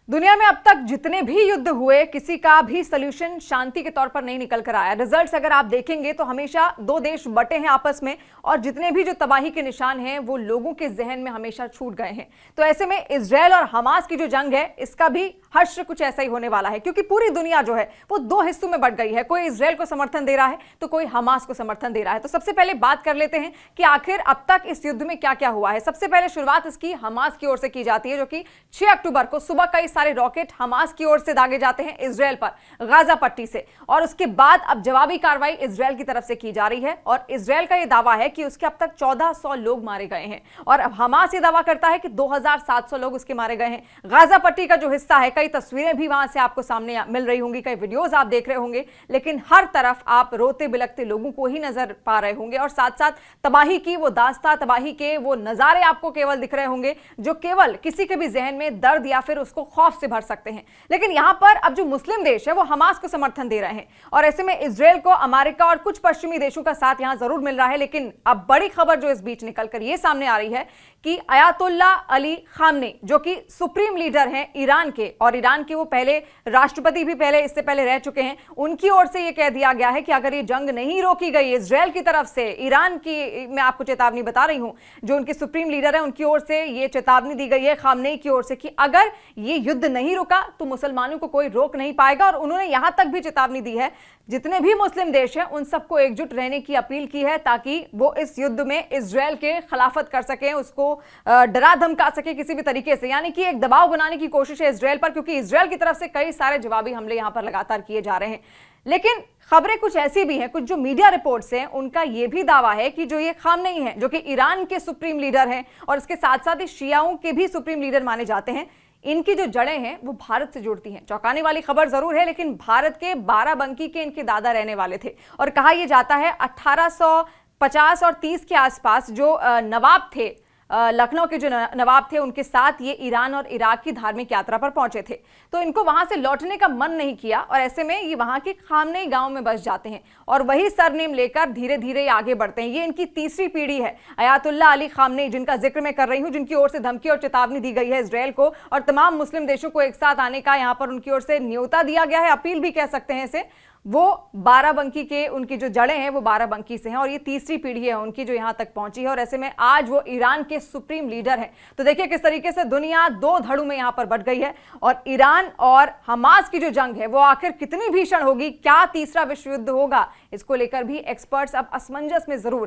दुनिया में अब तक जितने भी युद्ध हुए किसी का भी सॉल्यूशन शांति के तौर पर नहीं निकल कर आया। रिजल्ट्स अगर आप देखेंगे तो हमेशा दो देश बटे हैं आपस में और जितने भी जो तबाही के निशान हैं वो लोगों के जहन में हमेशा छूट गए हैं। तो ऐसे में इजरायल और हमास की जो जंग है इसका भी हश्र कुछ ऐसा ही होने वाला है, क्योंकि पूरी दुनिया जो है वो दो हिस्सों में बट गई है। कोई इजरायल को समर्थन दे रहा है तो कोई हमास को समर्थन दे रहा है। तो सबसे पहले बात कर लेते हैं कि आखिर अब तक इस युद्ध में क्या क्या हुआ है। सबसे पहले शुरुआत इसकी हमास की ओर से की जाती है, जो कि 6 अक्टूबर को सुबह कई सारे रॉकेट हमास की ओर से दागे जाते हैं इजरायल पर गाजा पट्टी से, और उसके बाद अब जवाबी कार्रवाई इजरायल की तरफ से की जा रही है। और इजरायल का यह दावा है कि उसके अब तक 1400 लोग मारे गए हैं और अब हमास ये दावा करता है कि 2700 लोग उसके मारे गए हैं। गाजा पट्टी का जो हिस्सा है, कई तस्वीरें भी वहां से आपको सामने मिल रही होंगी, कई वीडियोस आप देख रहे होंगे, लेकिन हर तरफ आप रोते बिलखते लोगों को ही नजर पा रहे होंगे और साथ साथ तबाही की वो दास्तां, तबाही के वो नजारे आपको केवल दिख रहे होंगे जो केवल किसी के भी जहन में दर्द या फिर उसको खौफ से भर सकते हैं। लेकिन यहां पर अब जो मुस्लिम देश है वो हमास को समर्थन दे रहे हैं और ऐसे में इजरायल को अमेरिका और कुछ पश्चिमी देशों का साथ यहां जरूर मिल रहा है। लेकिन अब बड़ी खबर जो इस बीच निकलकर ये सामने आ रही है कि अयातुल्ला अली खामनेई, जो कि सुप्रीम लीडर हैं ईरान के, और ईरान के वो पहले राष्ट्रपति भी इससे पहले रह चुके हैं, उनकी ओर से ये कह दिया गया है कि अगर ये जंग नहीं रोकी गई इजरायल की तरफ से, ईरान की मैं आपको चेतावनी बता रही हूं, जो उनके सुप्रीम लीडर है उनकी ओर से ये चेतावनी दी गई है खामनेई की ओर से कि अगर ये युद्ध नहीं रुका तो मुसलमानों को कोई रोक नहीं पाएगा। और उन्होंने यहां तक भी चेतावनी दी है जितने भी मुस्लिम देश हैं उन सबको एकजुट रहने की अपील की है, ताकि वो इस युद्ध में इजरायल के खिलाफत कर सकें, उसको डरा धमका सके किसी भी तरीके से, यानी कि एक दबाव बनाने की कोशिश है इजरायल पर, क्योंकि इजरायल की तरफ से कई सारे जवाबी हमले यहां पर लगातार किए जा रहे हैं। लेकिन खबरें कुछ ऐसी भी हैं, कुछ जो मीडिया रिपोर्ट्स हैं उनका यह भी दावा है कि जो ये खामनेई हैं, जो कि ईरान के सुप्रीम लीडर हैं और इसके साथ साथ ही शियाओं के भी सुप्रीम लीडर माने जाते हैं, इनकी जो जड़ें हैं वो भारत से जुड़ती हैं। चौंकाने वाली खबर जरूर है, लेकिन भारत के बाराबंकी के इनके दादा रहने वाले थे और कहा यह जाता है 1850 और 30 के आसपास जो नवाब थे, लखनऊ के जो नवाब थे, उनके साथ ये ईरान और इराक की धार्मिक यात्रा पर पहुंचे थे। तो इनको वहां से लौटने का मन नहीं किया और ऐसे में ये वहां के खामनेई गांव में बस जाते हैं और वही सरनेम लेकर धीरे धीरे आगे बढ़ते हैं। ये इनकी तीसरी पीढ़ी है, अयातुल्ला अली खामनेई, जिनका जिक्र मैं कर रही हूं, जिनकी ओर से धमकी और चेतावनी दी गई है इजरायल को और तमाम मुस्लिम देशों को एक साथ आने का यहां पर उनकी ओर से न्योता दिया गया है, अपील भी कह सकते हैं इसे। वो बाराबंकी के, उनकी जो जड़ें हैं वो बाराबंकी से हैं और ये तीसरी पीढ़ी है उनकी जो यहां तक पहुंची है और ऐसे में आज वो ईरान के सुप्रीम लीडर हैं। तो देखिए किस तरीके से दुनिया दो धड़ों में यहां पर बट गई है और ईरान और हमास की जो जंग है वो आखिर कितनी भीषण होगी, क्या तीसरा विश्व युद्ध होगा, इसको लेकर भी एक्सपर्ट्स अब असमंजस में जरूर है।